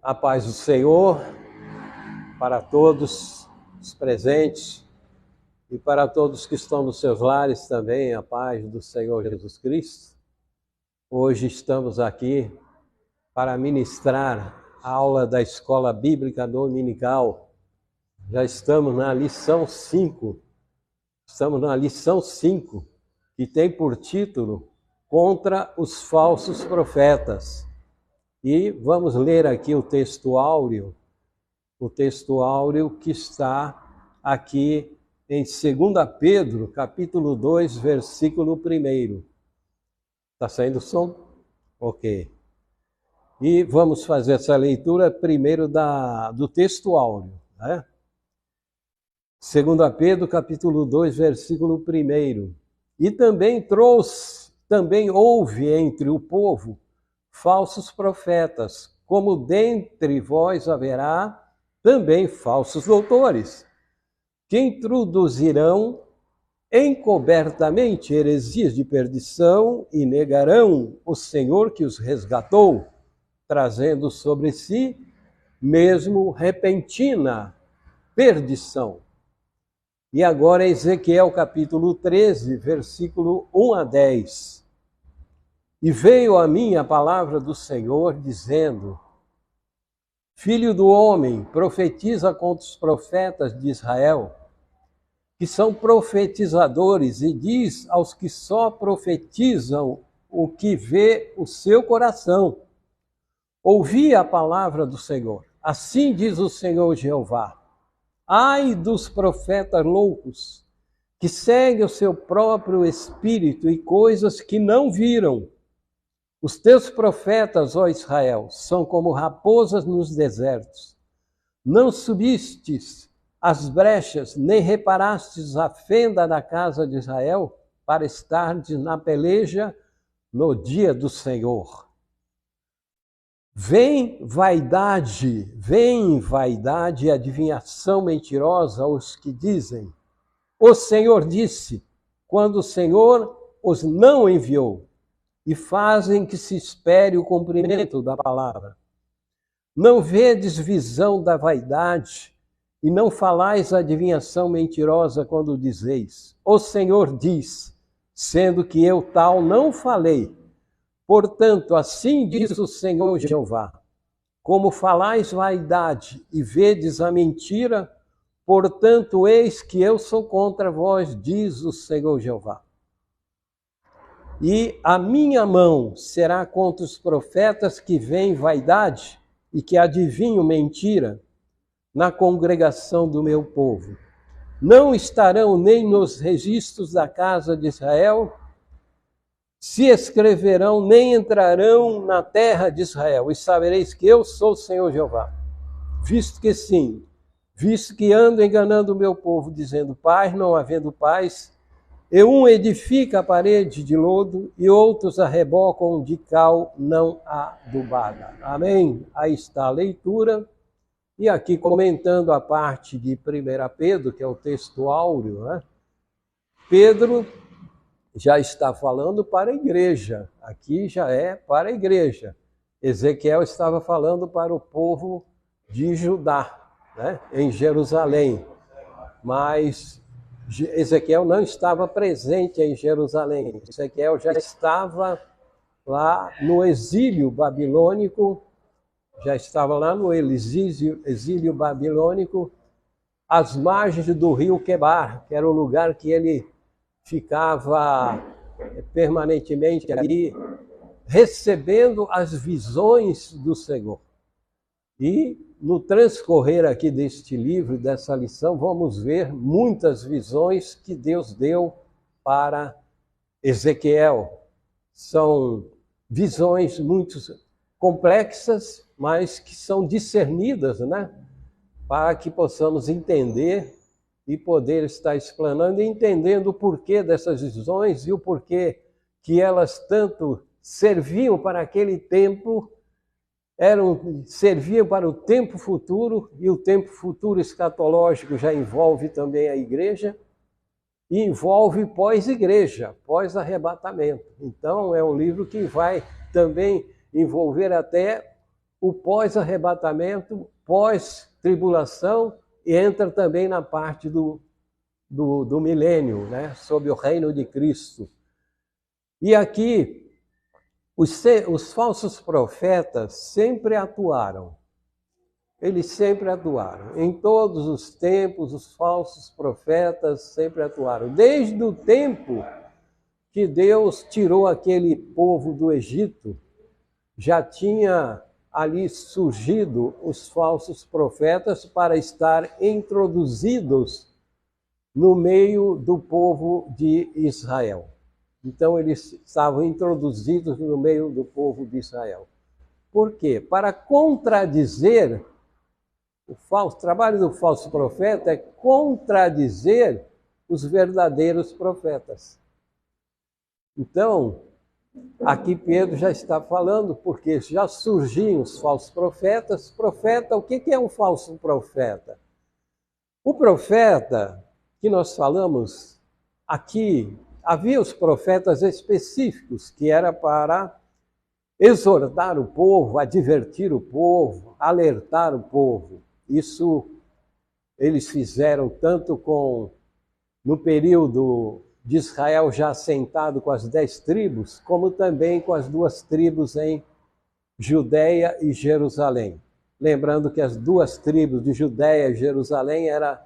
A paz do Senhor para todos os presentes e para todos que estão nos seus lares também, a paz do Senhor Jesus Cristo. Hoje estamos aqui para ministrar a aula da Escola Bíblica Dominical. Já estamos na lição 5. Estamos na lição 5, que tem por título Contra os Falsos Profetas. E vamos ler aqui o texto áureo que está aqui em 2 Pedro, capítulo 2, versículo 1. Está saindo o som? Ok. E vamos fazer essa leitura primeiro do texto áureo, né? 2 Pedro, capítulo 2, versículo 1. E também houve entre o povo falsos profetas, como dentre vós haverá também falsos doutores, que introduzirão encobertamente heresias de perdição e negarão o Senhor que os resgatou, trazendo sobre si mesmo repentina perdição. E agora Ezequiel capítulo 13, versículo 1 a 10. E veio a mim a palavra do Senhor, dizendo: Filho do homem, profetiza contra os profetas de Israel, que são profetizadores, e diz aos que só profetizam o que vê o seu coração. Ouvi a palavra do Senhor. Assim diz o Senhor Jeová: Ai dos profetas loucos, que seguem o seu próprio espírito e coisas que não viram. Os teus profetas, ó Israel, são como raposas nos desertos. Não subistes as brechas, nem reparastes a fenda da casa de Israel, para estardes na peleja no dia do Senhor. Vem vaidade e adivinhação mentirosa aos que dizem: O Senhor disse, quando o Senhor os não enviou. E fazem que se espere o cumprimento da palavra. Não vedes visão da vaidade, e não falais adivinhação mentirosa quando dizeis: O Senhor diz, sendo que eu tal não falei. Portanto, assim diz o Senhor Jeová: Como falais vaidade e vedes a mentira, portanto, eis que eu sou contra vós, diz o Senhor Jeová. E a minha mão será contra os profetas que veem vaidade e que adivinham mentira na congregação do meu povo. Não estarão nem nos registros da casa de Israel, se escreverão, nem entrarão na terra de Israel. E sabereis que eu sou o Senhor Jeová. Visto que ando enganando o meu povo, dizendo paz, não havendo paz, e um edifica a parede de lodo, e outros a rebocam de cal não adubada. Amém? Aí está a leitura. E aqui comentando a parte de 1 Pedro, que é o texto áureo, né? Pedro já está falando para a igreja. Aqui já é para a igreja. Ezequiel estava falando para o povo de Judá, né? Em Jerusalém. Mas Ezequiel não estava presente em Jerusalém. Ezequiel já estava lá no exílio babilônico, exílio babilônico, às margens do rio Quebar, que era o lugar que ele ficava permanentemente ali, recebendo as visões do Senhor. E no transcorrer aqui deste livro, dessa lição, vamos ver muitas visões que Deus deu para Ezequiel. São visões muito complexas, mas que são discernidas, né? Para que possamos entender e poder estar explanando e entendendo o porquê dessas visões e o porquê que elas tanto serviam para aquele tempo, serviam para o tempo futuro, e o tempo futuro escatológico já envolve também a igreja, e envolve pós-igreja, pós-arrebatamento. Então, é um livro que vai também envolver até o pós-arrebatamento, pós-tribulação, e entra também na parte do milênio, né? Sob o reino de Cristo. E aqui, os falsos profetas sempre atuaram. Eles sempre atuaram. Em todos os tempos, os falsos profetas sempre atuaram. Desde o tempo que Deus tirou aquele povo do Egito, já tinha ali surgido os falsos profetas para estar introduzidos no meio do povo de Israel. Então, eles estavam introduzidos no meio do povo de Israel. Por quê? Para contradizer o trabalho do falso profeta é contradizer os verdadeiros profetas. Então, aqui Pedro já está falando, porque já surgiam os falsos profetas. Profeta, o que é um falso profeta? O profeta que nós falamos aqui, havia os profetas específicos, que era para exortar o povo, advertir o povo, alertar o povo. Isso eles fizeram tanto no período de Israel já assentado com as 10 tribos, como também com as 2 tribos em Judeia e Jerusalém. Lembrando que as 2 tribos de Judeia e Jerusalém eram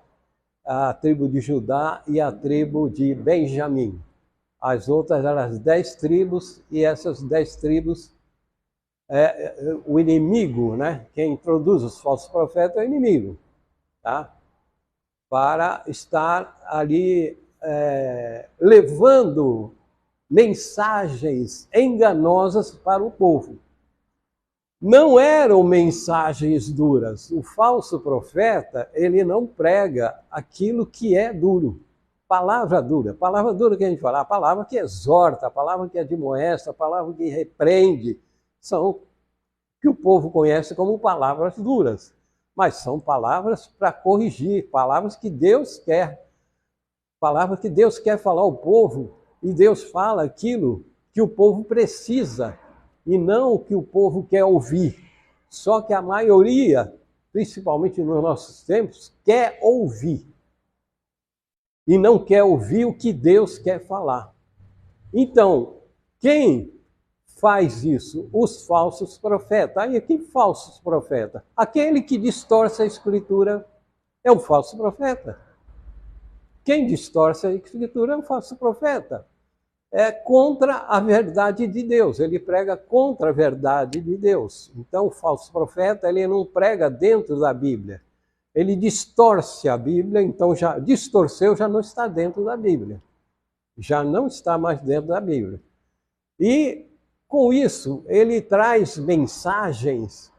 a tribo de Judá e a tribo de Benjamim. As outras eram as 10 tribos, e essas 10 tribos, o inimigo, né? Quem introduz os falsos profetas é o inimigo, tá? Para estar ali levando mensagens enganosas para o povo. Não eram mensagens duras. O falso profeta, ele não prega aquilo que é duro. Palavra dura que a gente fala, a palavra que exorta, a palavra que admoesta, a palavra que repreende, são que o povo conhece como palavras duras. Mas são palavras para corrigir, palavras que Deus quer. Palavras que Deus quer falar ao povo, e Deus fala aquilo que o povo precisa, e não o que o povo quer ouvir. Só que a maioria, principalmente nos nossos tempos, quer ouvir. E não quer ouvir o que Deus quer falar. Então, quem faz isso? Os falsos profetas. Aí, que falsos profetas? Aquele que distorce a Escritura é um falso profeta. Quem distorce a Escritura é um falso profeta. É contra a verdade de Deus. Ele prega contra a verdade de Deus. Então, o falso profeta, ele não prega dentro da Bíblia. Ele distorce a Bíblia, então já distorceu, já não está dentro da Bíblia. Já não está mais dentro da Bíblia. E, com isso, ele traz mensagens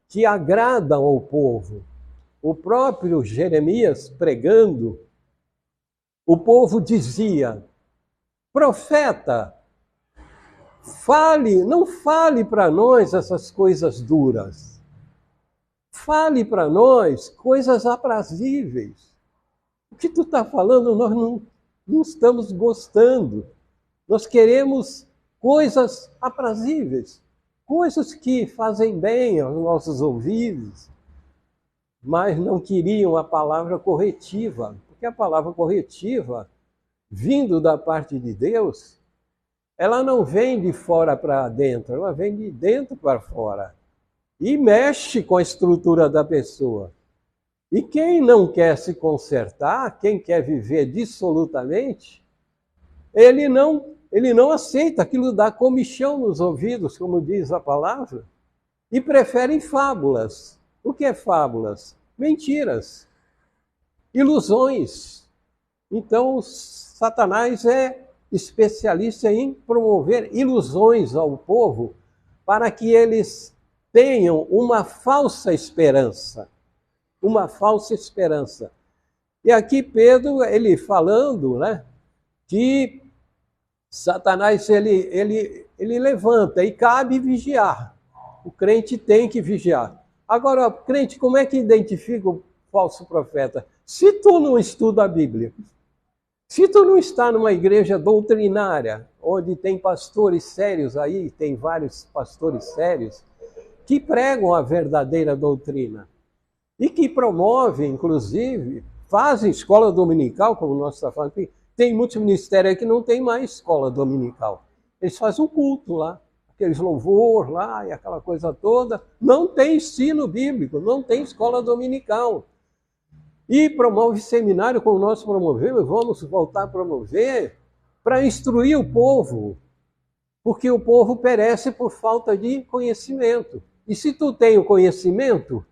que agradam ao povo. O próprio Jeremias, pregando, o povo dizia: profeta, não fale para nós essas coisas duras. Fale para nós coisas aprazíveis. O que tu está falando, nós não estamos gostando. Nós queremos coisas aprazíveis, coisas que fazem bem aos nossos ouvidos, mas não queriam a palavra corretiva, porque a palavra corretiva, vindo da parte de Deus, ela não vem de fora para dentro, ela vem de dentro para fora. E mexe com a estrutura da pessoa. E quem não quer se consertar, quem quer viver dissolutamente, ele não aceita, aquilo dá comichão nos ouvidos, como diz a palavra, e prefere fábulas. O que é fábulas? Mentiras, ilusões. Então, Satanás é especialista em promover ilusões ao povo para que eles tenham uma falsa esperança. Uma falsa esperança. E aqui Pedro, ele falando, né, que Satanás, ele levanta e cabe vigiar. O crente tem que vigiar. Agora, crente, como é que identifica o falso profeta? Se tu não estuda a Bíblia, se tu não está numa igreja doutrinária, onde tem pastores sérios aí, tem vários pastores sérios, que pregam a verdadeira doutrina e que promovem, inclusive, fazem escola dominical, como nós estamos falando aqui. Tem muitos ministérios que não tem mais escola dominical. Eles fazem um culto lá, aqueles louvor lá e aquela coisa toda. Não tem ensino bíblico, não tem escola dominical. E promove seminário como nós promovemos, vamos voltar a promover, para instruir o povo, porque o povo perece por falta de conhecimento. E se tu tem o conhecimento,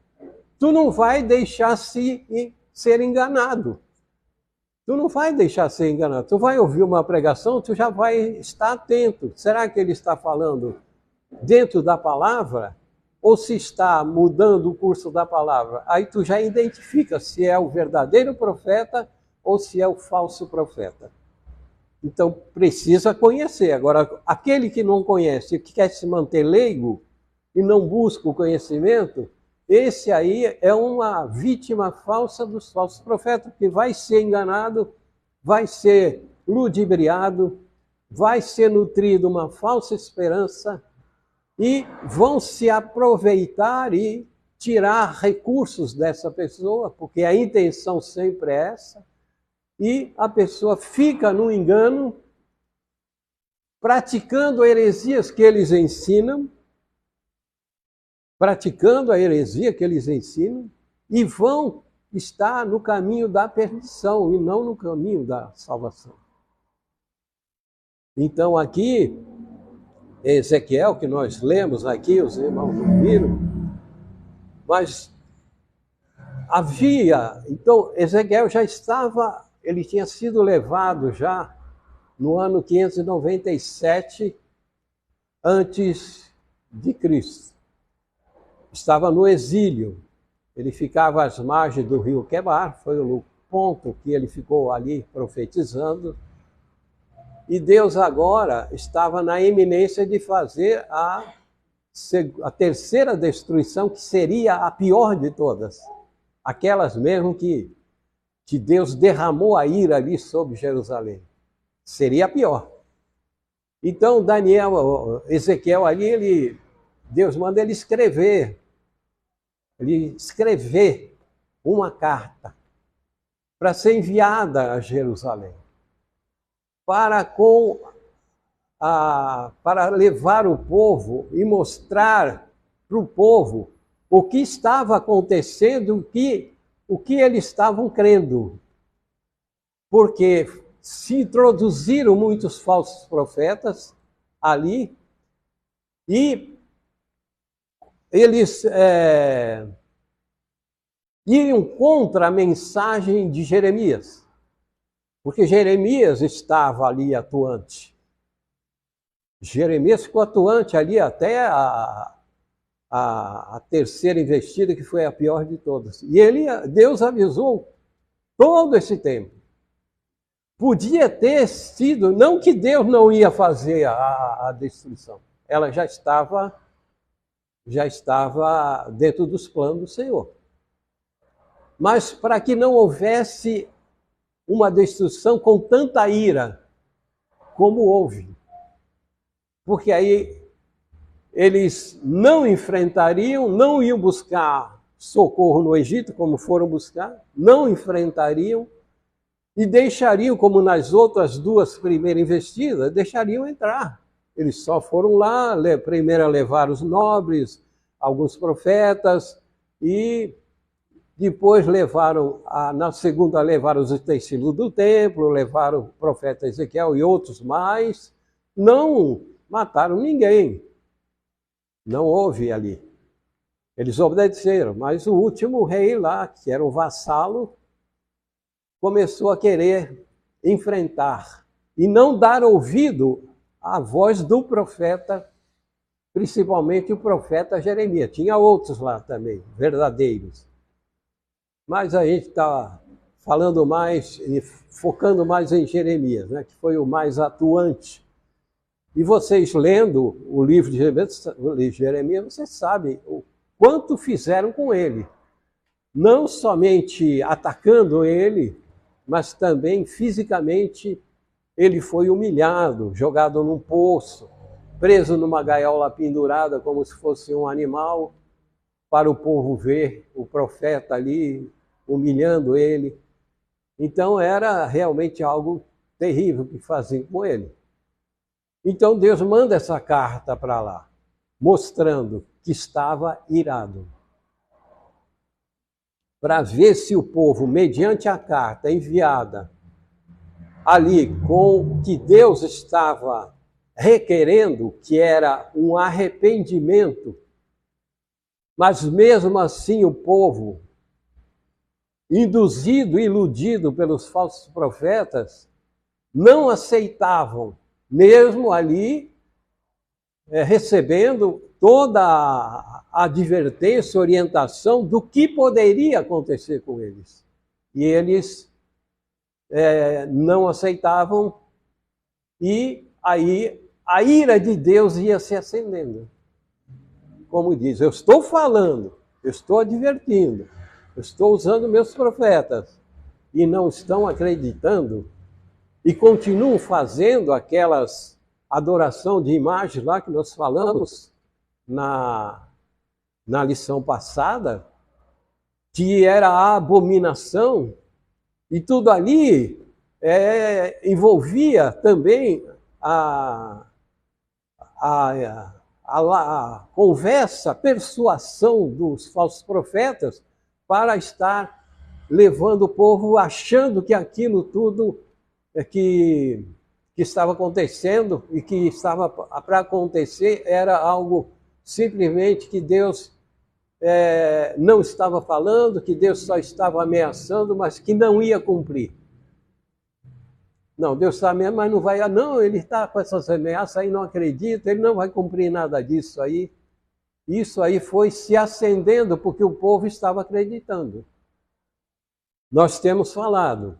tu não vai deixar ser enganado. Tu não vai deixar ser enganado. Tu vai ouvir uma pregação, tu já vai estar atento. Será que ele está falando dentro da palavra? Ou se está mudando o curso da palavra? Aí tu já identifica se é o verdadeiro profeta ou se é o falso profeta. Então precisa conhecer. Agora, aquele que não conhece, que quer se manter leigo e não busca o conhecimento, esse aí é uma vítima falsa dos falsos profetas, que vai ser enganado, vai ser ludibriado, vai ser nutrido uma falsa esperança e vão se aproveitar e tirar recursos dessa pessoa, porque a intenção sempre é essa, e a pessoa fica no engano, praticando heresias que eles ensinam, praticando a heresia que eles ensinam, e vão estar no caminho da perdição e não no caminho da salvação. Então aqui, Ezequiel, que nós lemos aqui, os irmãos viram, mas havia, então Ezequiel já estava, ele tinha sido levado já no ano 597 antes de Cristo. Estava no exílio, ele ficava às margens do rio Quebar, foi o ponto que ele ficou ali profetizando, e Deus agora estava na iminência de fazer a terceira destruição, que seria a pior de todas, aquelas mesmo que Deus derramou a ira ali sobre Jerusalém, seria a pior. Então Ezequiel ali, Deus manda ele escrever uma carta para ser enviada a Jerusalém, para levar o povo e mostrar para o povo o que estava acontecendo, o que eles estavam crendo. Porque se introduziram muitos falsos profetas ali e eles iam contra a mensagem de Jeremias, porque Jeremias estava ali atuante. Jeremias ficou atuante ali até a terceira investida, que foi a pior de todas. E Deus avisou todo esse tempo. Podia ter sido, não que Deus não ia fazer a destruição, ela já estava dentro dos planos do Senhor. Mas para que não houvesse uma destruição com tanta ira como houve. Porque aí eles não enfrentariam, não iam buscar socorro no Egito, como foram buscar, não enfrentariam e deixariam, como nas outras duas primeiras investidas, deixariam entrar. Eles só foram lá, primeiro levaram os nobres, alguns profetas, e depois na segunda levaram os utensílios do templo, levaram o profeta Ezequiel e outros mais. Não mataram ninguém. Não houve ali. Eles obedeceram, mas o último rei lá, que era um vassalo, começou a querer enfrentar e não dar ouvido à voz do profeta, principalmente o profeta Jeremias. Tinha outros lá também, verdadeiros. Mas a gente está falando mais, focando mais em Jeremias, né, que foi o mais atuante. E vocês lendo o livro de Jeremias, vocês sabem o quanto fizeram com ele. Não somente atacando ele, mas também fisicamente ele foi humilhado, jogado num poço. preso numa gaiola pendurada como se fosse um animal, para o povo ver o profeta ali humilhando ele. Então era realmente algo terrível que faziam com ele. Então Deus manda essa carta para lá, mostrando que estava irado, para ver se o povo, mediante a carta enviada ali com o que Deus estava requerendo, que era um arrependimento, mas mesmo assim o povo, induzido, iludido pelos falsos profetas, não aceitavam, mesmo ali recebendo toda a advertência, orientação do que poderia acontecer com eles. E eles não aceitavam, e aí a ira de Deus ia se acendendo. Como diz, eu estou falando, eu estou advertindo, eu estou usando meus profetas, e não estão acreditando, e continuam fazendo aquelas adoração de imagens lá que nós falamos na lição passada, que era a abominação, e tudo ali envolvia também a conversa, a persuasão dos falsos profetas para estar levando o povo achando que aquilo tudo que estava acontecendo e que estava para acontecer era algo simplesmente que Deus não estava falando, que Deus só estava ameaçando, mas que não ia cumprir. Não, Deus está mesmo, mas não vai. Não, ele está com essas ameaças aí, não acredita, ele não vai cumprir nada disso aí. Isso aí foi se acendendo porque o povo estava acreditando. Nós temos falado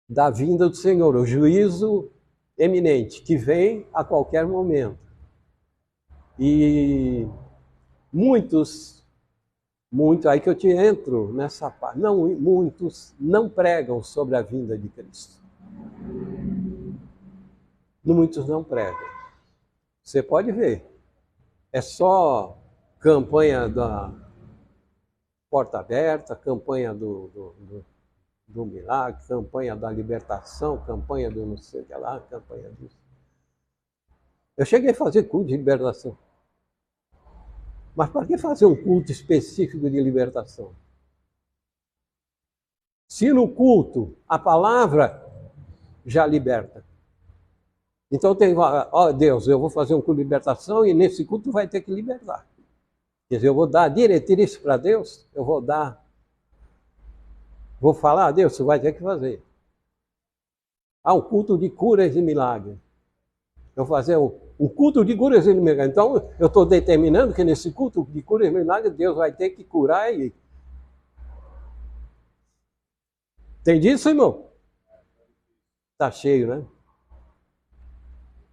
da vinda do Senhor, o juízo eminente, que vem a qualquer momento. E muitos, aí que eu te entro nessa parte, muitos não pregam sobre a vinda de Cristo. Muitos não pregam. Você pode ver, é só campanha da porta aberta, campanha do milagre, campanha da libertação, campanha do não sei o que lá, campanha disso. Eu cheguei a fazer culto de libertação. Mas para que fazer um culto específico de libertação? Se no culto a palavra já liberta. Então tem, Deus, eu vou fazer um culto de libertação e nesse culto vai ter que libertar. Quer dizer, eu vou dar diretriz para Deus, vou falar, Deus, você vai ter que fazer. Um culto de curas e milagres. Eu vou fazer um culto de curas e milagres. Então, eu estou determinando que nesse culto de curas e milagres, Deus vai ter que curar e... Entende isso, irmão? Tá cheio, né?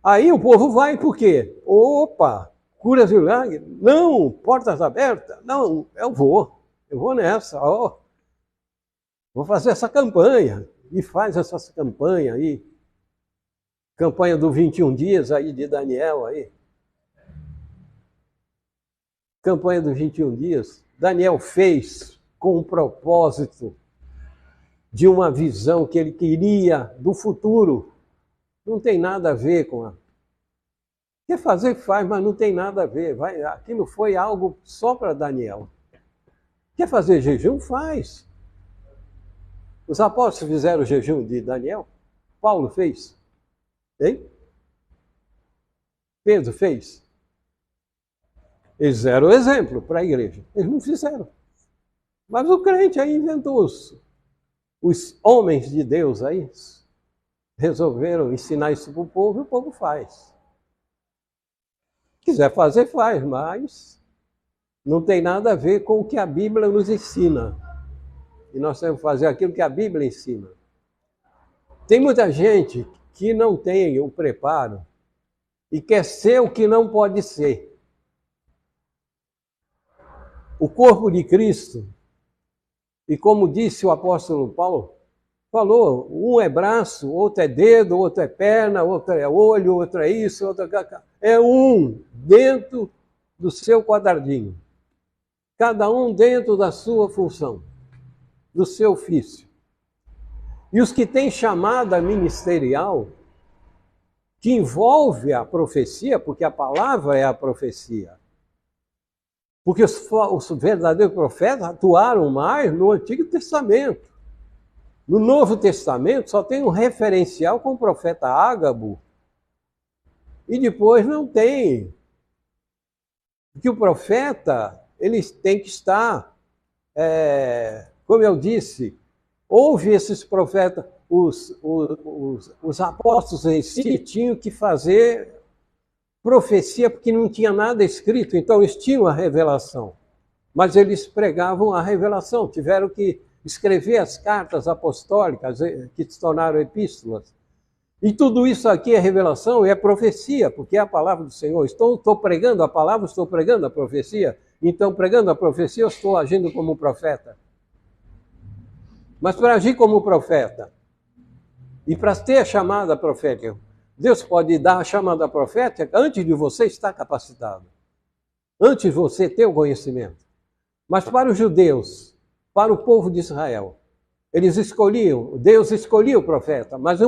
Aí o povo vai por quê? Opa, curas e milagres? Não, portas abertas? Não, eu vou nessa, vou fazer essa campanha. E faz essa campanha aí. Campanha do 21 dias aí de Daniel aí. Campanha dos 21 dias. Daniel fez com o propósito de uma visão que ele queria do futuro. Não tem nada a ver com a... Quer fazer, faz, mas não tem nada a ver. Aquilo foi algo só para Daniel. Quer fazer jejum? Faz. Os apóstolos fizeram o jejum de Daniel? Paulo fez? Hein? Pedro fez? Eles deram o exemplo para a igreja. Eles não fizeram. Mas o crente aí inventou os homens de Deus aí resolveram ensinar isso para o povo e o povo faz. Quiser fazer, faz, mas não tem nada a ver com o que a Bíblia nos ensina. E nós temos que fazer aquilo que a Bíblia ensina. Tem muita gente que não tem o preparo e quer ser o que não pode ser. O corpo de Cristo, e como disse o apóstolo Paulo, falou, um é braço, outro é dedo, outro é perna, outro é olho, outro é isso, outro é um dentro do seu quadradinho. Cada um dentro da sua função, do seu ofício. E os que têm chamada ministerial, que envolve a profecia, porque a palavra é a profecia. Porque os verdadeiros profetas atuaram mais no Antigo Testamento. No Novo Testamento só tem um referencial com o profeta Ágabo. E depois não tem. Porque o profeta, ele tem que estar, como eu disse, houve esses profetas, os apóstolos em si tinham que fazer profecia porque não tinha nada escrito, então eles tinham a revelação. Mas eles pregavam a revelação, tiveram que escrever as cartas apostólicas que se tornaram epístolas. E tudo isso aqui é revelação e é profecia, porque é a palavra do Senhor. Estou pregando a palavra, estou pregando a profecia. Então, pregando a profecia, eu estou agindo como profeta. Mas para agir como profeta, e para ter a chamada profética, Deus pode dar a chamada profética antes de você estar capacitado, antes de você ter o conhecimento. Mas para os judeus, para o povo de Israel, eles escolhiam, Deus escolhia o profeta, mas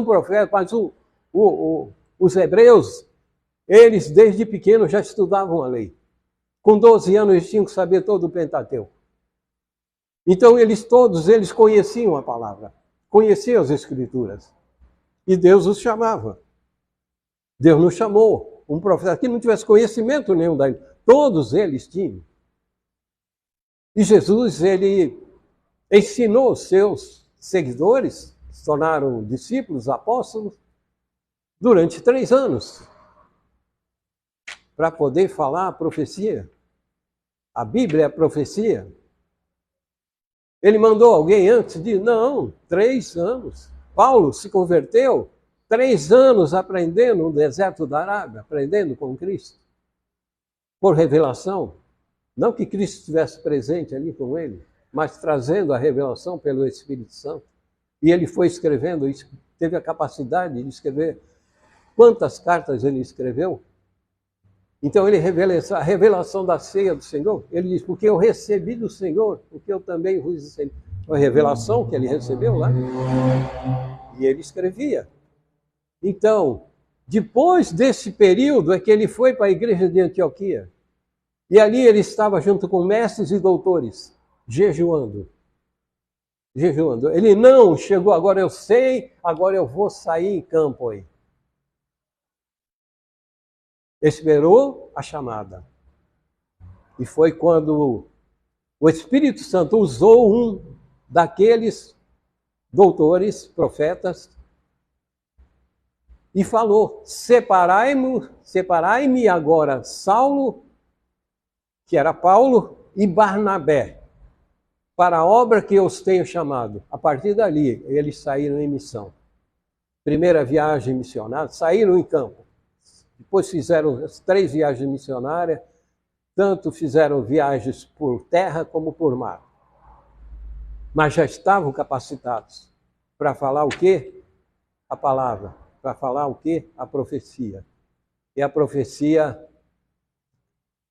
os hebreus, eles desde pequenos já estudavam a lei. Com 12 anos eles tinham que saber todo o Pentateuco. Então todos eles conheciam a palavra, conheciam as escrituras. E Deus os chamava. Deus nos chamou. Um profeta que não tivesse conhecimento nenhum da lei. Todos eles tinham. E Jesus, ele ensinou os seus seguidores, se tornaram discípulos, apóstolos, durante 3 anos, para poder falar a profecia. A Bíblia é a profecia. Ele mandou alguém antes de? Não, 3 anos. Paulo se converteu 3 anos aprendendo no deserto da Arábia, aprendendo com Cristo. Por revelação. Não que Cristo estivesse presente ali com ele, mas trazendo a revelação pelo Espírito Santo. E ele foi escrevendo, teve a capacidade de escrever. Quantas cartas ele escreveu? Então ele revela a revelação da ceia do Senhor. Ele diz, porque eu recebi do Senhor, porque eu também vos recebi. A revelação que ele recebeu lá. E ele escrevia. Então, depois desse período é que ele foi para a igreja de Antioquia. E ali ele estava junto com mestres e doutores, jejuando. Jejuando. Ele não chegou, agora eu sei, agora eu vou sair em campo aí. Esperou a chamada. E foi quando o Espírito Santo usou um daqueles doutores, profetas, e falou, separai-me agora Saulo, que era Paulo, e Barnabé, para a obra que eu os tenho chamado. A partir dali, eles saíram em missão. Primeira viagem missionária, saíram em campo. Depois fizeram as 3 viagens missionárias, tanto fizeram viagens por terra como por mar. Mas já estavam capacitados para falar o quê? A palavra. Para falar o quê? A profecia. E a profecia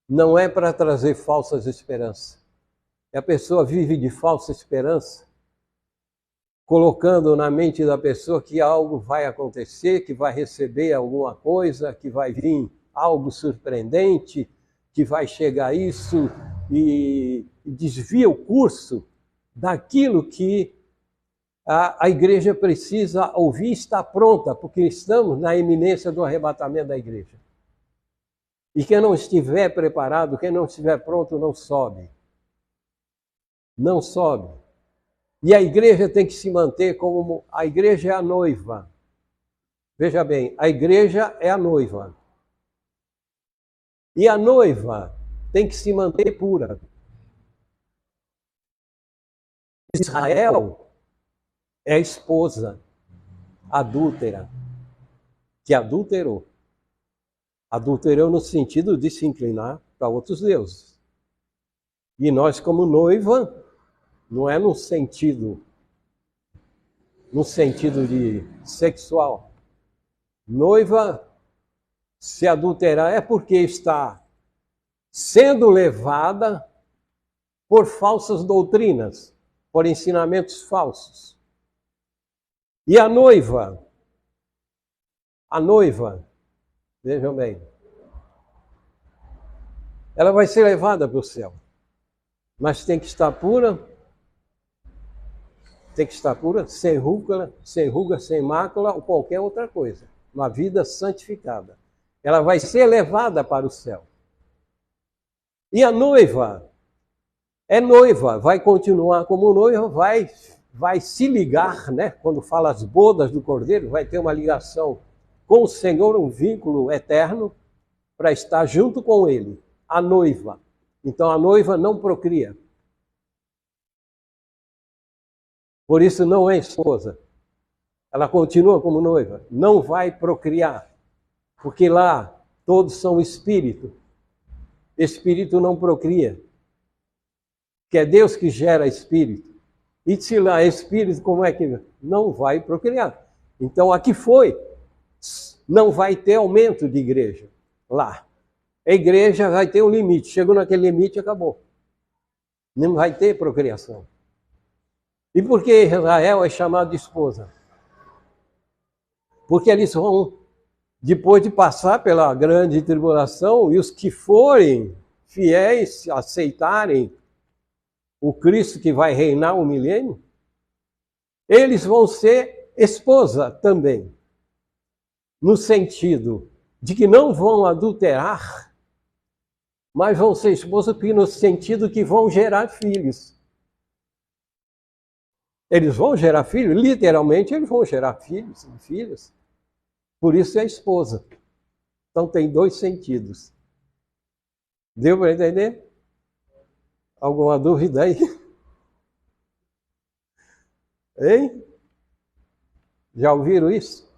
não é para trazer falsas esperanças. E a pessoa vive de falsa esperança, colocando na mente da pessoa que algo vai acontecer, que vai receber alguma coisa, que vai vir algo surpreendente, que vai chegar isso e desvia o curso daquilo que a igreja precisa ouvir e está pronta, porque estamos na iminência do arrebatamento da igreja. E quem não estiver preparado, quem não estiver pronto, não sobe. Não sobe. E a igreja tem que se manter como... A igreja é a noiva. Veja bem, a igreja é a noiva. E a noiva tem que se manter pura. Israel é a esposa adúltera, que adulterou. Adulterou no sentido de se inclinar para outros deuses. E nós, como noiva, não é no sentido no sentido de sexual. Noiva, se adulterar é porque está sendo levada por falsas doutrinas, por ensinamentos falsos. E a noiva, vejam bem, ela vai ser levada para o céu, mas tem que estar pura, sem ruga, sem mácula ou qualquer outra coisa. Uma vida santificada. Ela vai ser levada para o céu. E a noiva é noiva, vai continuar como noiva, vai se ligar, né? Quando fala as bodas do Cordeiro, vai ter uma ligação com o Senhor, um vínculo eterno, para estar junto com ele, a noiva. Então a noiva não procria. Por isso não é esposa. Ela continua como noiva, não vai procriar, porque lá todos são espírito. Espírito não procria, que é Deus que gera espírito. E se lá é espírito, como é que não vai procriar? Então aqui foi, não vai ter aumento de igreja lá. A igreja vai ter um limite, chegou naquele limite, acabou. Não vai ter procriação. E por que Israel é chamado de esposa? Porque eles vão, depois de passar pela grande tribulação, e os que forem fiéis, aceitarem o Cristo que vai reinar o milênio, eles vão ser esposa também. No sentido de que não vão adulterar, mas vão ser esposa no sentido que vão gerar filhos. Eles vão gerar filhos, literalmente eles vão gerar filhos e filhas. Por isso é esposa. Então tem dois sentidos. Deu para entender? Alguma dúvida aí? Hein? Já ouviram isso?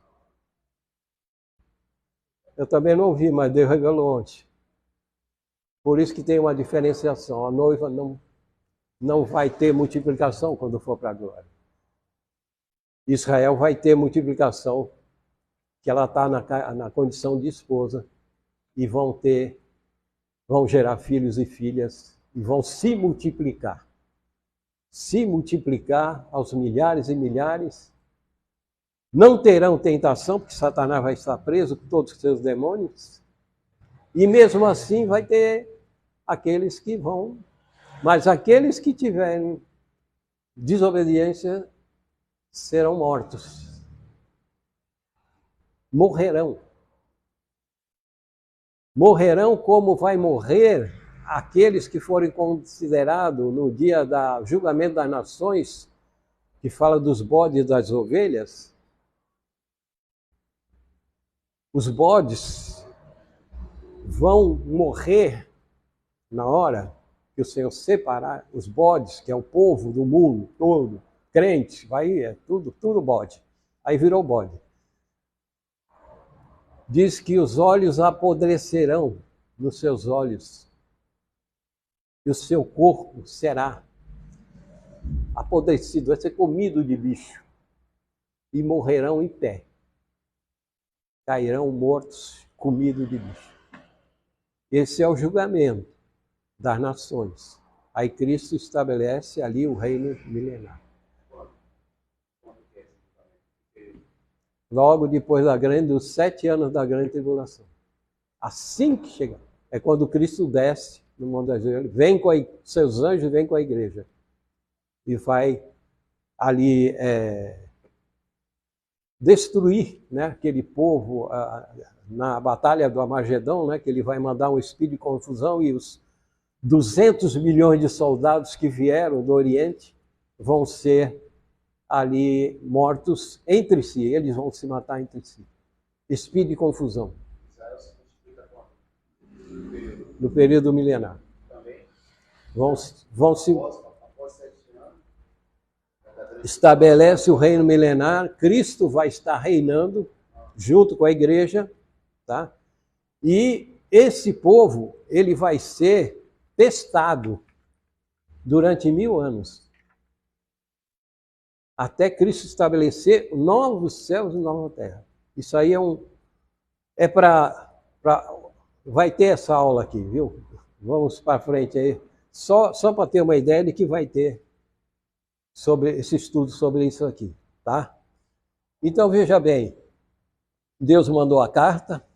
Eu também não ouvi, mas Deus revelou ontem. Por isso que tem uma diferenciação. A noiva não vai ter multiplicação quando for para a glória. Israel vai ter multiplicação, que ela está na condição de esposa, e vão gerar filhos e filhas, e vão se multiplicar. Se multiplicar aos milhares e milhares. Não terão tentação, porque Satanás vai estar preso com todos os seus demônios. E mesmo assim vai ter aqueles que vão. Mas aqueles que tiverem desobediência serão mortos. Morrerão. Morrerão como vai morrer aqueles que forem considerados no dia do julgamento das nações, que fala dos bodes e das ovelhas. Os bodes vão morrer na hora que o Senhor separar os bodes, que é o povo do mundo todo, crente, vai, é tudo bode. Aí virou bode. Diz que os olhos apodrecerão nos seus olhos, e o seu corpo será apodrecido, vai ser comido de bicho, e morrerão em pé. Cairão mortos, comidos de bicho. Esse é o julgamento das nações. Aí Cristo estabelece ali o reino milenar. Logo depois dos 7 anos da grande tribulação. Assim que chegar, é quando Cristo desce no mundo das igrejas, vem com seus anjos, vem com a igreja. E vai ali destruir, né, aquele povo na batalha do Armagedão, né, que ele vai mandar um espírito de confusão, e os 200 milhões de soldados que vieram do Oriente vão ser ali mortos entre si, eles vão se matar entre si. Espírito de confusão. No período milenar. Vão se estabelece o reino milenar, Cristo vai estar reinando junto com a igreja, tá? E esse povo, ele vai ser testado durante 1000 anos. até Cristo estabelecer novos céus e nova terra. Isso aí vai ter essa aula aqui, viu? Vamos para frente aí. Só para ter uma ideia de que vai ter sobre esse estudo sobre isso aqui, tá? Então, veja bem, Deus mandou a carta,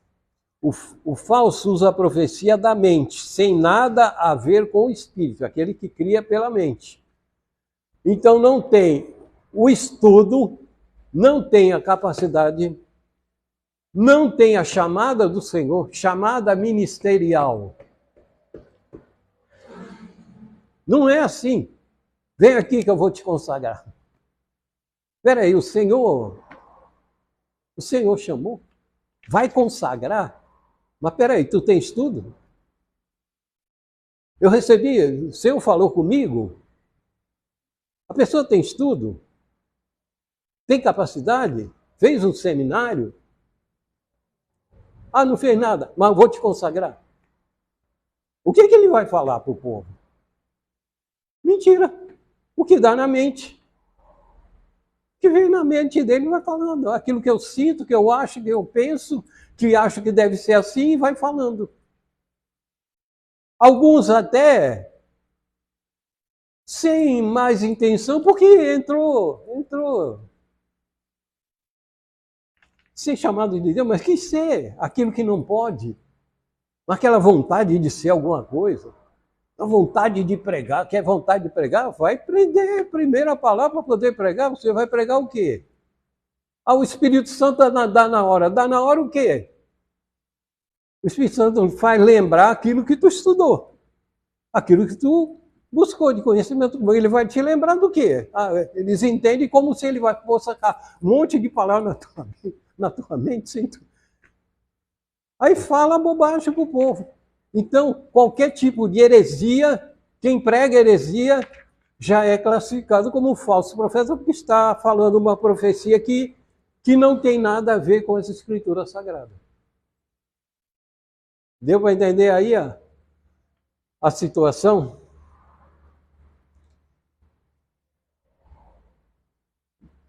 o falso usa a profecia da mente, sem nada a ver com o espírito, aquele que cria pela mente. Então, não tem o estudo, não tem a capacidade, não tem a chamada do Senhor, chamada ministerial. Não é assim. Vem aqui que eu vou te consagrar. Espera aí, o Senhor chamou? Vai consagrar? Mas espera aí, tu tem estudo? Eu recebi, o Senhor falou comigo? A pessoa tem estudo? Tem capacidade? Fez um seminário? Ah, não fez nada, mas vou te consagrar. O que ele vai falar para o povo? Mentira. O que dá na mente. O que vem na mente dele vai falando. Aquilo que eu sinto, que eu acho, que eu penso, que acho que deve ser assim, vai falando. Alguns até sem mais intenção, porque entrou sem chamado de Deus, mas quis ser aquilo que não pode. Aquela vontade de ser alguma coisa. A vontade de pregar, quer vontade de pregar? Vai aprender primeiro a palavra para poder pregar. Você vai pregar o quê? Ah, o Espírito Santo dá na hora. Dá na hora o quê? O Espírito Santo faz lembrar aquilo que tu estudou. Aquilo que tu buscou de conhecimento. Ele vai te lembrar do quê? Ah, eles entendem como se ele vai sacar um monte de palavras na tua mente. Sim. Aí fala bobagem para o povo. Então, qualquer tipo de heresia, quem prega heresia já é classificado como um falso profeta, porque está falando uma profecia que não tem nada a ver com as escrituras sagradas. Deu para entender aí a situação?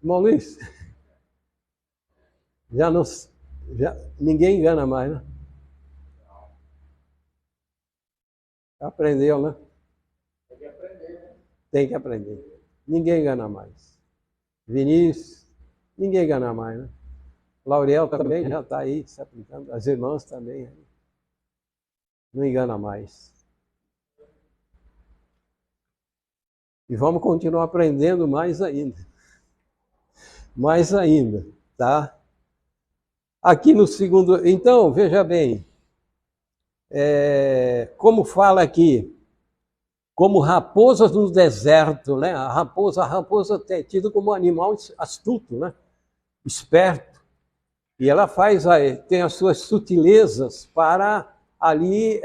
Irmão Luiz, ninguém engana mais, né? Aprendeu, né? Tem que aprender, né? Tem que aprender. Ninguém engana mais. Vinícius, ninguém engana mais, né? Lauriel também já está aí se aplicando. As irmãs também. Não engana mais. E vamos continuar aprendendo mais ainda. Mais ainda, tá? Aqui no segundo... Então, veja bem. Como fala aqui, como raposas no deserto, né? A raposa é tida como um animal astuto, né? Esperto. E ela tem as suas sutilezas para ali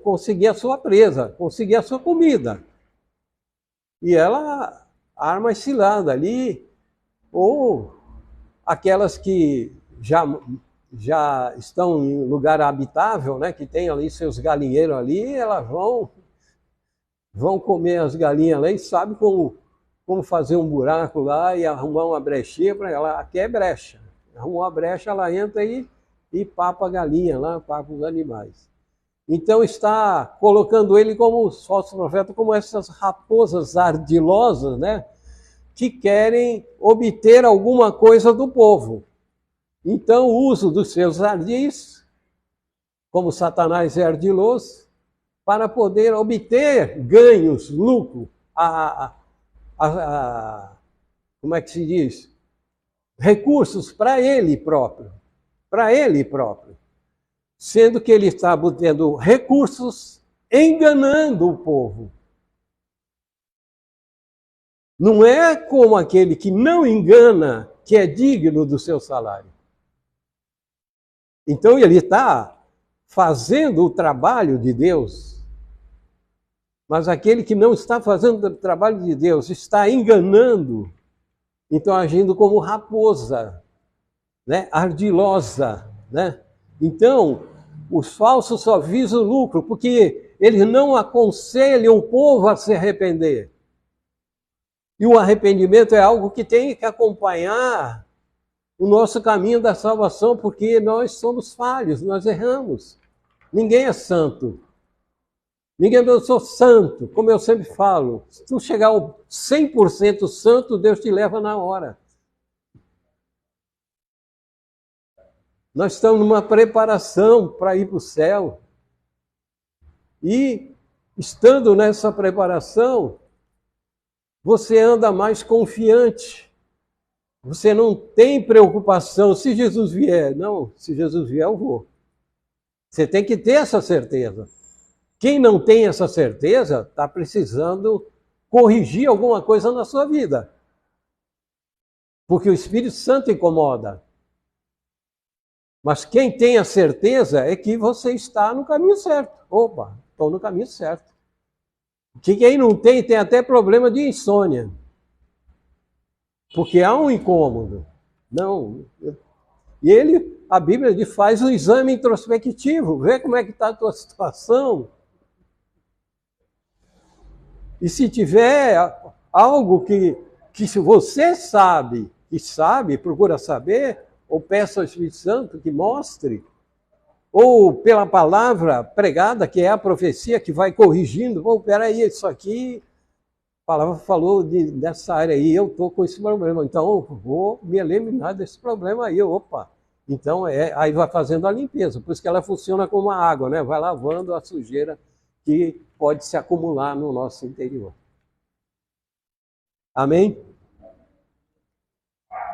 conseguir a sua presa, conseguir a sua comida. E ela arma as ciladas ali, ou aquelas que já estão em lugar habitável, né, que tem ali seus galinheiros ali, elas vão comer as galinhas lá e sabe como fazer um buraco lá e arrumar uma brechinha para ela. Aqui é brecha. Arrumou a brecha, ela entra e papa a galinha lá, papa os animais. Então está colocando ele como os falsos profetas, como essas raposas ardilosas, né, que querem obter alguma coisa do povo. Então, o uso dos seus ardis, como Satanás é ardiloso, para poder obter ganhos, lucro, como é que se diz? Recursos para ele próprio. Para ele próprio. Sendo que ele está obtendo recursos enganando o povo. Não é como aquele que não engana que é digno do seu salário. Então ele está fazendo o trabalho de Deus, mas aquele que não está fazendo o trabalho de Deus está enganando, então agindo como raposa, né? Ardilosa, né? Então, os falsos só visam lucro, porque eles não aconselham o povo a se arrepender. E o arrependimento é algo que tem que acompanhar o nosso caminho da salvação, porque nós somos falhos, nós erramos. Ninguém é santo. Ninguém, eu sou santo, como eu sempre falo. Se tu chegar ao 100% santo, Deus te leva na hora. Nós estamos numa preparação para ir para o céu. E, estando nessa preparação, você anda mais confiante. Você não tem preocupação se Jesus vier. Não, se Jesus vier, eu vou. Você tem que ter essa certeza. Quem não tem essa certeza está precisando corrigir alguma coisa na sua vida. Porque o Espírito Santo incomoda. Mas quem tem a certeza é que você está no caminho certo. Opa, estou no caminho certo. Quem não tem, tem até problema de insônia. Porque há um incômodo. Não. E ele, a Bíblia diz, faz um exame introspectivo, vê como é que está a tua situação. E se tiver algo que se você sabe, procura saber, ou peça ao Espírito Santo que mostre, ou pela palavra pregada, que é a profecia que vai corrigindo, peraí, isso aqui, a palavra falou dessa área aí, eu estou com esse problema, então eu vou me eliminar desse problema aí, opa. Então, aí vai fazendo a limpeza, por isso que ela funciona como uma água, né? Vai lavando a sujeira que pode se acumular no nosso interior. Amém?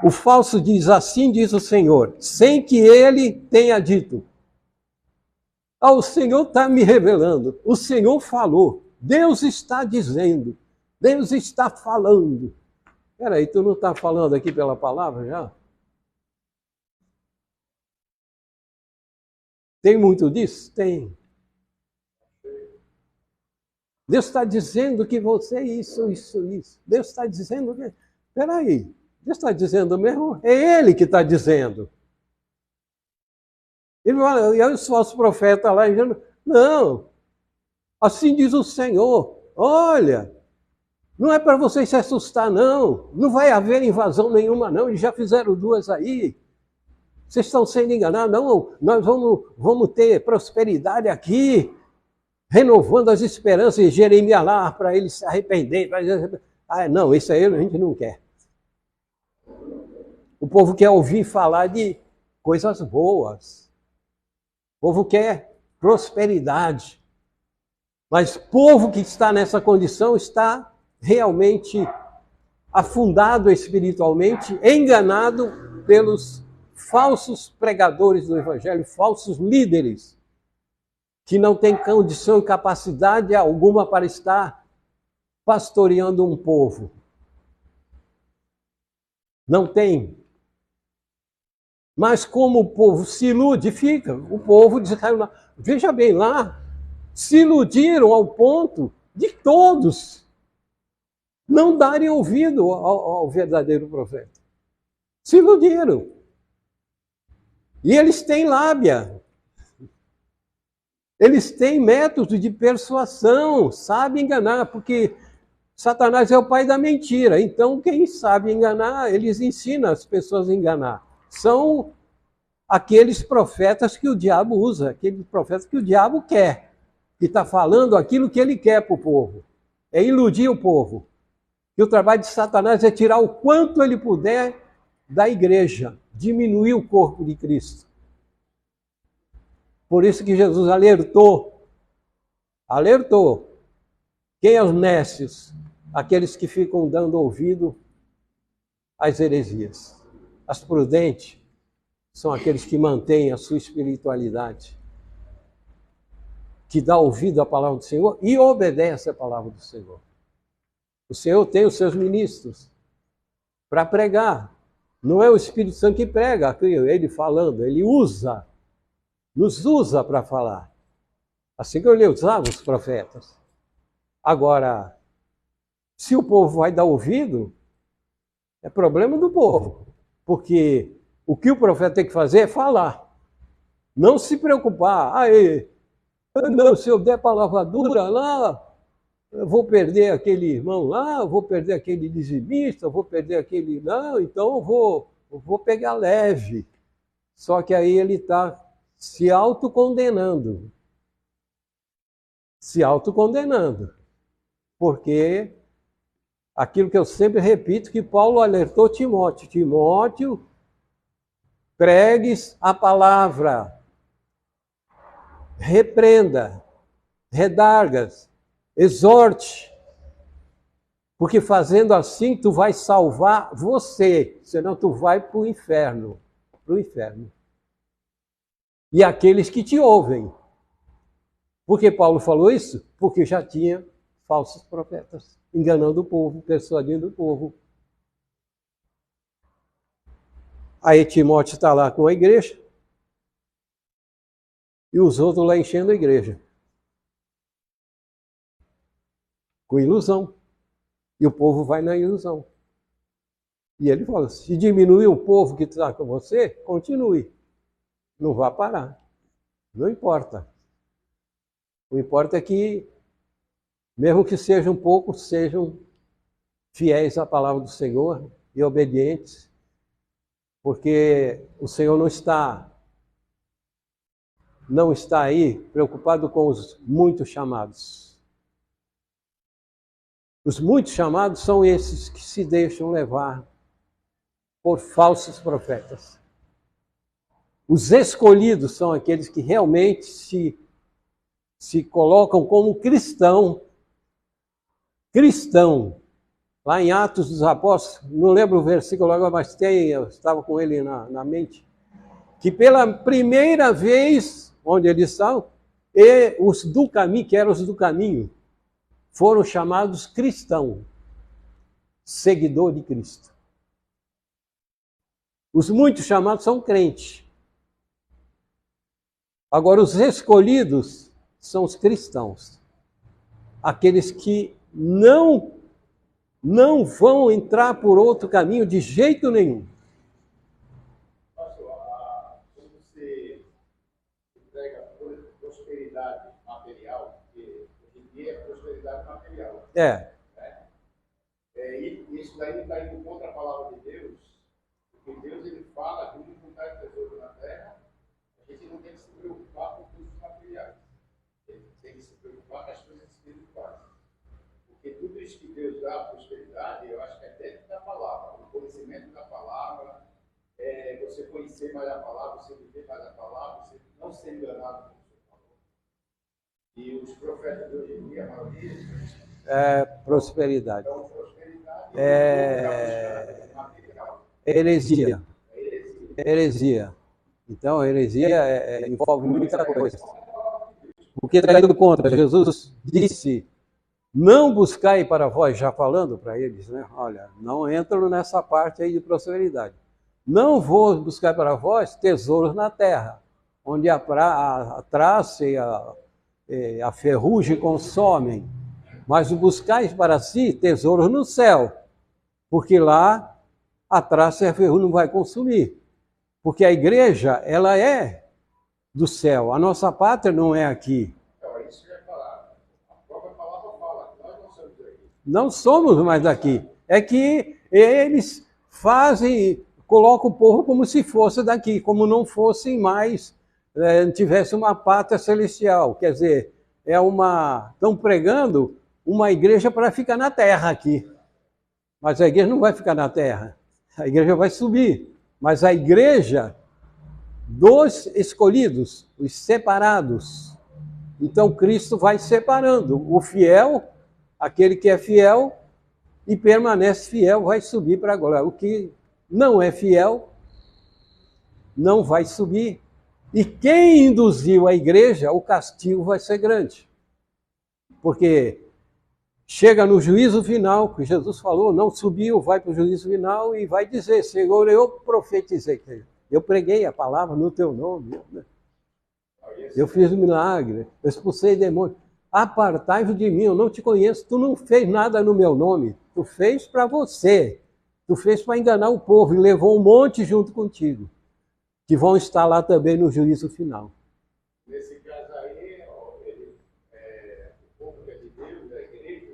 O falso diz, assim diz o Senhor, sem que ele tenha dito. O Senhor está me revelando, o Senhor falou, Deus está dizendo, Deus está falando. Peraí, tu não está falando aqui pela palavra já? Tem muito disso? Tem. Deus está dizendo que você é isso. Deus está dizendo que... Peraí, Deus está dizendo mesmo? É Ele que está dizendo. Ele fala, e os falsos profetas lá dizendo, não, assim diz o Senhor, olha, não é para vocês se assustar não, não vai haver invasão nenhuma não, eles já fizeram 2 aí, vocês estão sendo enganados, não, nós vamos ter prosperidade aqui, renovando as esperanças e Jeremias lá para eles se arrepender. Não, isso aí a gente não quer. O povo quer ouvir falar de coisas boas. O povo quer prosperidade. Mas o povo que está nessa condição está realmente afundado espiritualmente, enganado pelos falsos pregadores do Evangelho, falsos líderes, que não têm condição e capacidade alguma para estar pastoreando um povo. Não tem. Mas como o povo se ilude, fica. O povo diz, veja bem lá, se iludiram ao ponto de todos não darem ouvido ao verdadeiro profeta. Se iludiram. E eles têm lábia. Eles têm método de persuasão, sabem enganar, porque Satanás é o pai da mentira. Então, quem sabe enganar, eles ensinam as pessoas a enganar. São aqueles profetas que o diabo usa, aqueles profetas que o diabo quer, que está falando aquilo que ele quer para o povo. É iludir o povo. E o trabalho de Satanás é tirar o quanto ele puder da igreja, diminuir o corpo de Cristo. Por isso que Jesus alertou. Quem é os nécios? Aqueles que ficam dando ouvido às heresias. As prudentes são aqueles que mantêm a sua espiritualidade, que dá ouvido à palavra do Senhor e obedece à palavra do Senhor. O Senhor tem os seus ministros para pregar. Não é o Espírito Santo que prega, ele falando, ele nos usa para falar. Assim que ele usava os profetas. Agora, se o povo vai dar ouvido, é problema do povo. Porque o que o profeta tem que fazer é falar. Não se preocupar. Não, se eu der palavra dura lá, eu vou perder aquele irmão lá, eu vou perder aquele dizimista, eu vou perder aquele... Não, então eu vou pegar leve. Só que aí ele está se autocondenando. Se autocondenando. Porque aquilo que eu sempre repito, que Paulo alertou Timóteo. Timóteo, pregues a palavra, repreenda, redargas, exorte, porque fazendo assim tu vai salvar você, senão tu vai para o inferno, E aqueles que te ouvem. Por que Paulo falou isso? Porque já tinha falsos profetas, enganando o povo, persuadindo o povo. Aí Timóteo está lá com a igreja e os outros lá enchendo a igreja. Com ilusão. E o povo vai na ilusão. E ele fala, se diminuir o povo que está com você, continue. Não vá parar. Não importa. O importa é que, mesmo que sejam poucos, sejam fiéis à palavra do Senhor e obedientes, porque o Senhor não está aí preocupado com os muitos chamados. Os muitos chamados são esses que se deixam levar por falsos profetas. Os escolhidos são aqueles que realmente se colocam como cristão. Lá em Atos dos Apóstolos, não lembro o versículo agora, mas eu estava com ele na mente, que pela primeira vez, onde eles estão, e os do caminho, que eram os do caminho, foram chamados cristãos, seguidor de Cristo. Os muitos chamados são crentes. Agora, os escolhidos são os cristãos. Aqueles que não vão entrar por outro caminho de jeito nenhum. Pastor, quando você entrega prosperidade material, porque hoje em dia é prosperidade material. Isso daí está indo contra a palavra de Deus, porque Deus ele fala que não juntar tesouro na terra, a gente não tem que se preocupar com coisas materiais. Tem que se preocupar com as coisas espirituais. Porque tudo isso que Deus dá, a prosperidade, eu acho que é dentro da palavra, o conhecimento da palavra, você conhecer mais a palavra, você viver mais a palavra, você não ser enganado como você falou. E os profetas de hoje em dia, a maioria, prosperidade. Então, prosperidade heresia. Então, a heresia envolve muita coisa. Porque está indo contra. Jesus disse, não buscai para vós, já falando para eles, né? Olha, não entram nessa parte aí de prosperidade. Não vou buscar para vós tesouros na terra, onde a traça e a ferrugem consomem, mas buscais para si tesouros no céu, porque lá a traça e a ferrugem não vai consumir. Porque a igreja, ela é do céu, a nossa pátria não é aqui. Então, é isso que eu ia falar. A própria palavra fala que nós não somos daqui. Não somos mais daqui. É que eles colocam o povo como se fosse daqui, como não fossem mais, tivesse uma pátria celestial. Quer dizer, estão pregando uma igreja para ficar na terra aqui. Mas a igreja não vai ficar na terra. A igreja vai subir. Mas a igreja dos escolhidos, os separados. Então Cristo vai separando. O fiel, aquele que é fiel e permanece fiel, vai subir para a glória. O que não é fiel, não vai subir. E quem induziu a igreja, o castigo vai ser grande. Porque chega no juízo final, que Jesus falou, não subiu, vai para o juízo final e vai dizer, Senhor, eu profetizei, eu preguei a palavra no teu nome, eu fiz um milagre, eu expulsei demônio. Apartai-vos de mim, eu não te conheço, tu não fez nada no meu nome, tu fez para você, tu fez para enganar o povo e levou um monte junto contigo, que vão estar lá também no juízo final. Nesse caso aí, o povo que é de Deus, da igreja,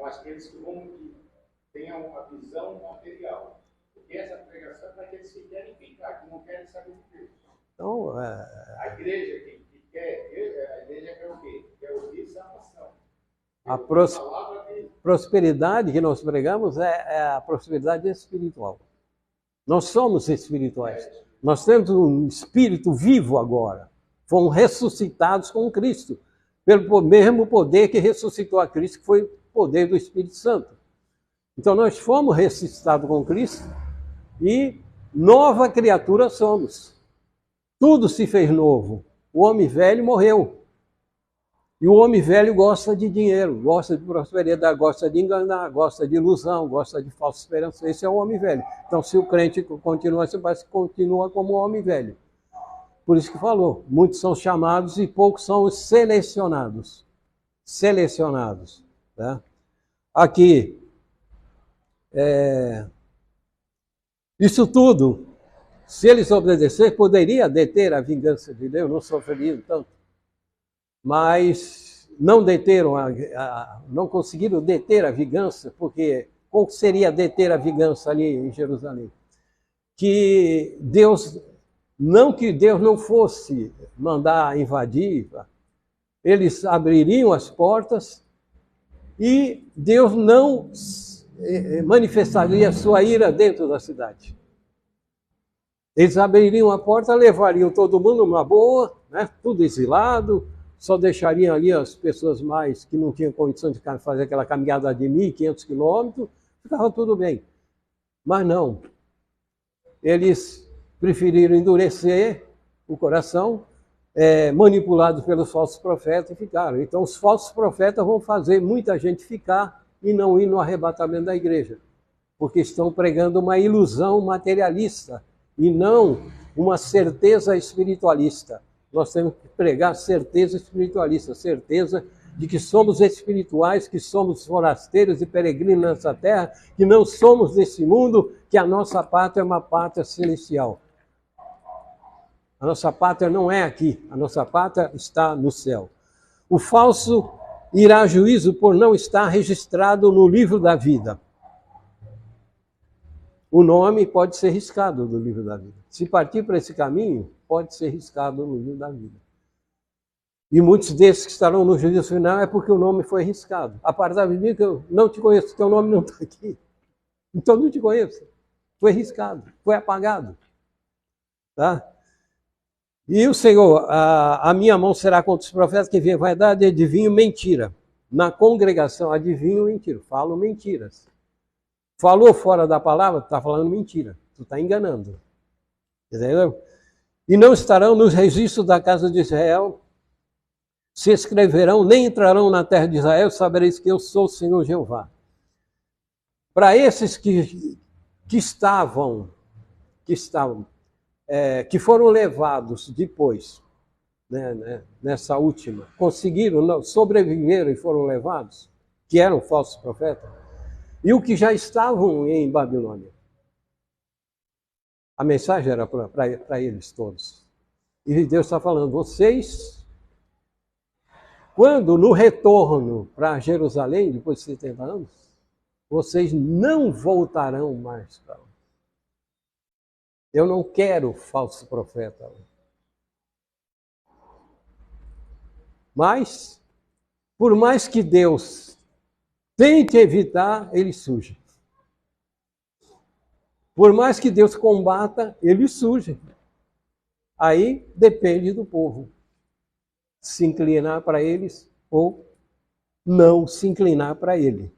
mas aqueles que tenham a visão material. Porque essa pregação é para aqueles que querem ficar, que não querem saber de Deus. Então, A igreja que quer, a igreja quer o quê? Quer ouvir salvação. a prosperidade que nós pregamos é a prosperidade espiritual. Nós somos espirituais. Nós temos um espírito vivo agora. Fomos ressuscitados com Cristo. Pelo mesmo poder que ressuscitou a Cristo, que foi o poder do Espírito Santo. Então nós fomos ressuscitados com Cristo e nova criatura somos. Tudo se fez novo. O homem velho morreu. E o homem velho gosta de dinheiro, gosta de prosperidade, gosta de enganar, gosta de ilusão, gosta de falsa esperança. Esse é o homem velho. Então, se o crente continua assim, parece que continua como homem velho. Por isso que falou, muitos são chamados e poucos são os selecionados. Selecionados. Tá? Aqui, isso tudo, se eles obedecerem, poderia deter a vingança de Deus, não sofreriam tanto. Mas não deteram, não conseguiram deter a vingança, porque qual seria deter a vingança ali em Jerusalém? Que Deus não fosse mandar invadir, eles abririam as portas e Deus não manifestaria sua ira dentro da cidade. Eles abririam a porta, levariam todo mundo numa boa, né, tudo exilado, só deixariam ali as pessoas mais que não tinham condição de fazer aquela caminhada de 1.500 quilômetros, ficava tudo bem. Mas não. Eles preferiram endurecer o coração, manipulados pelos falsos profetas, e ficaram. Então os falsos profetas vão fazer muita gente ficar e não ir no arrebatamento da igreja, porque estão pregando uma ilusão materialista e não uma certeza espiritualista. Nós temos que pregar certeza espiritualista, certeza de que somos espirituais, que somos forasteiros e peregrinos nessa terra, que não somos desse mundo, que a nossa pátria é uma pátria celestial. A nossa pátria não é aqui, a nossa pátria está no céu. O falso irá a juízo por não estar registrado no livro da vida. O nome pode ser riscado do livro da vida. Se partir para esse caminho, pode ser riscado no livro da vida. E muitos desses que estarão no juízo final é porque o nome foi riscado. Apartai de mim que eu não te conheço, teu nome não está aqui. Então não te conheço. Foi riscado, foi apagado. Tá? E o Senhor, a minha mão será contra os profetas que vêm vaidade, adivinho, mentira. Na congregação, adivinho, mentira. Falam mentiras. Falou fora da palavra, tu está falando mentira. Tu está enganando. Entendeu? E não estarão nos registros da casa de Israel, se escreverão, nem entrarão na terra de Israel, sabereis que eu sou o Senhor Jeová. Para esses que foram levados depois, nessa última, conseguiram, sobreviveram e foram levados, que eram falsos profetas, e o que já estavam em Babilônia. A mensagem era para eles todos. E Deus está falando, vocês, quando no retorno para Jerusalém, depois de 70 anos, vocês não voltarão mais para lá. Eu não quero falso profeta. Mas, por mais que Deus tente evitar, ele surge. Por mais que Deus combata, ele surge. Aí depende do povo se inclinar para eles ou não se inclinar para ele.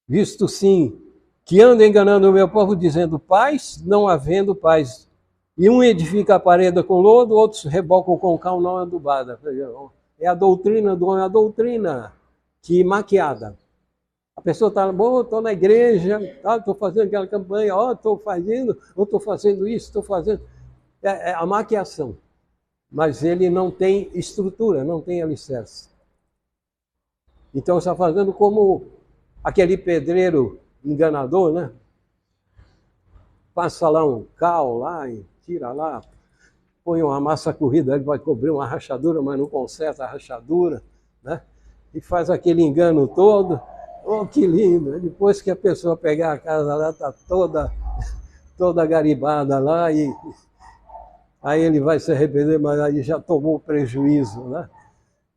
Visto sim que anda enganando o meu povo, dizendo paz, não havendo paz. E um edifica a parede com lodo, outros rebocam com cal não adubada. É a doutrina do homem, a doutrina que maquiada. A pessoa está, bom, estou na igreja, estou fazendo aquela campanha, estou fazendo isso, estou fazendo... É a maquiação. Mas ele não tem estrutura, não tem alicerce. Então está fazendo como aquele pedreiro enganador, né? Passa lá um cal lá e tira lá, põe uma massa corrida, ele vai cobrir uma rachadura, mas não conserta a rachadura, né? E faz aquele engano todo, Oh, que lindo! Depois que a pessoa pegar a casa lá, está toda garibada lá, e aí ele vai se arrepender, mas aí já tomou prejuízo, né?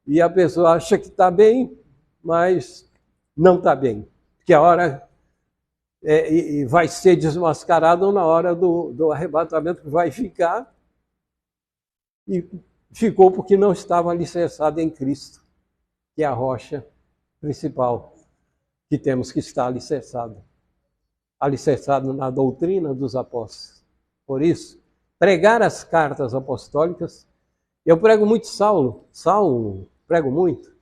E a pessoa acha que está bem, mas não está bem. Porque a hora e vai ser desmascarado na hora do arrebatamento, que vai ficar, e ficou porque não estava alicerçado em Cristo, que é a rocha principal que temos que estar alicerçado na doutrina dos apóstolos. Por isso, pregar as cartas apostólicas, eu prego muito Salmo, prego muito,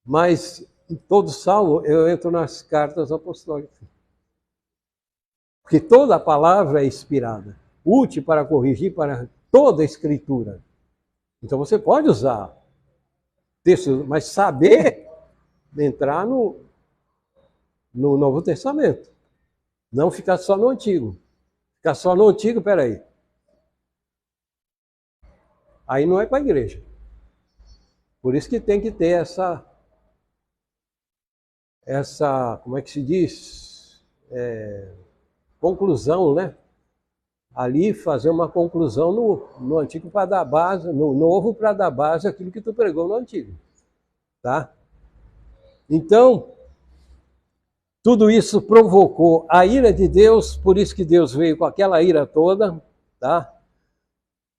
mas em todo Salmo eu entro nas cartas apostólicas. Porque toda a palavra é inspirada, útil para corrigir, para toda a escritura. Então você pode usar texto, mas saber entrar no Novo Testamento. Não ficar só no Antigo. Ficar só no Antigo, peraí. Aí não é para a igreja. Por isso que tem que ter essa, como é que se diz? Conclusão, né? Ali fazer uma conclusão no Antigo para dar base, no Novo para dar base àquilo que tu pregou no Antigo. Tá? Então, tudo isso provocou a ira de Deus, por isso que Deus veio com aquela ira toda, tá?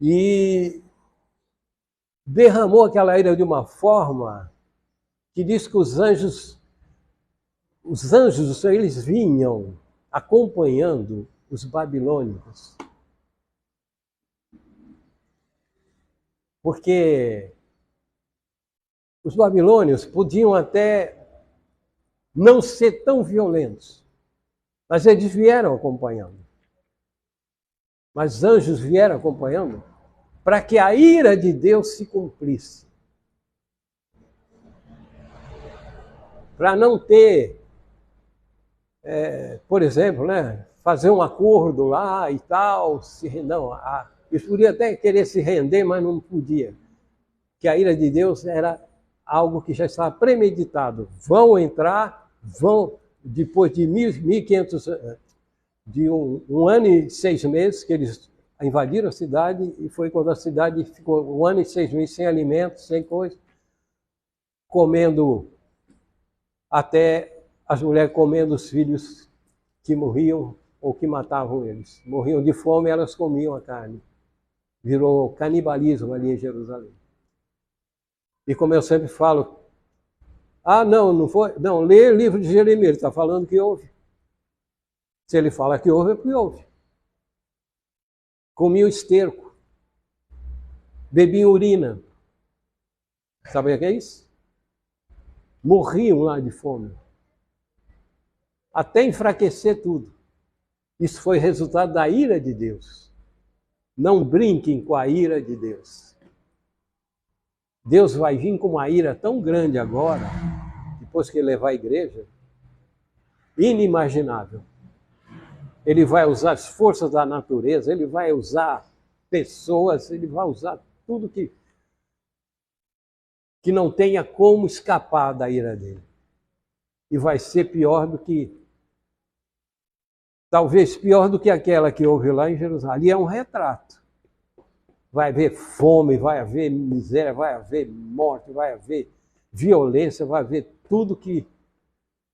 E derramou aquela ira de uma forma que diz que os anjos, eles vinham acompanhando os babilônicos. Porque os babilônios podiam até não ser tão violentos, mas eles vieram acompanhando. Mas anjos vieram acompanhando para que a ira de Deus se cumprisse. Para não ter, por exemplo, né, fazer um acordo lá e tal, não, eles podiam até querer se render, mas não podia. Que a ira de Deus era algo que já estava premeditado. Vão entrar, depois de 1500, de um ano e 6 meses que eles invadiram a cidade, e foi quando a cidade ficou 1 ano e 6 meses sem alimento, sem coisa, comendo, até as mulheres comendo os filhos que morriam ou que matavam eles. Morriam de fome, elas comiam a carne. Virou canibalismo ali em Jerusalém. E como eu sempre falo, não foi, não, lê o livro de Jeremias, ele está falando que houve. Se ele fala que houve, é porque houve. Comiam esterco, bebiam urina. Sabe o que é isso? Morriam lá de fome. Até enfraquecer tudo. Isso foi resultado da ira de Deus. Não brinquem com a ira de Deus. Deus vai vir com uma ira tão grande agora, depois que ele levar a igreja, inimaginável. Ele vai usar as forças da natureza, ele vai usar pessoas, ele vai usar tudo que não tenha como escapar da ira dele. E vai ser pior do que, talvez pior do que aquela que houve lá em Jerusalém. Ali é um retrato. Vai haver fome, vai haver miséria, vai haver morte, vai haver violência, vai haver tudo que...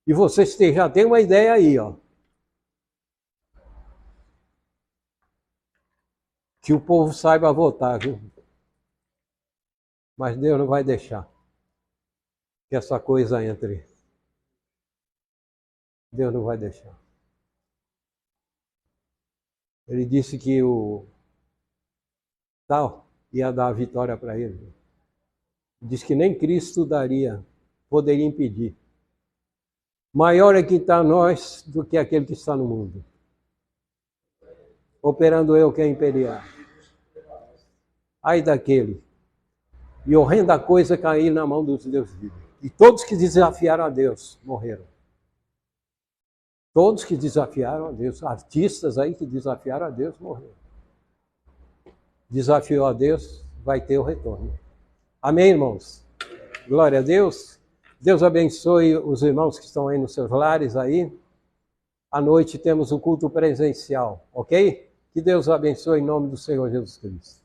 E vocês já têm uma ideia aí, ó. Que o povo saiba votar, viu? Mas Deus não vai deixar que essa coisa entre. Deus não vai deixar. Ele disse que o tal ia dar a vitória para ele. Diz que nem Cristo poderia impedir. Maior é quem está em nós do que aquele que está no mundo. Operando eu que é imperial. Ai daquele. E horrenda coisa cair na mão dos deuses vivos. E todos que desafiaram a Deus morreram. Todos que desafiaram a Deus, artistas aí que desafiaram a Deus, morreram. Desafiou a Deus, vai ter o retorno. Amém, irmãos? Glória a Deus. Deus abençoe os irmãos que estão aí nos seus lares aí. À noite temos o culto presencial, ok? Que Deus abençoe em nome do Senhor Jesus Cristo.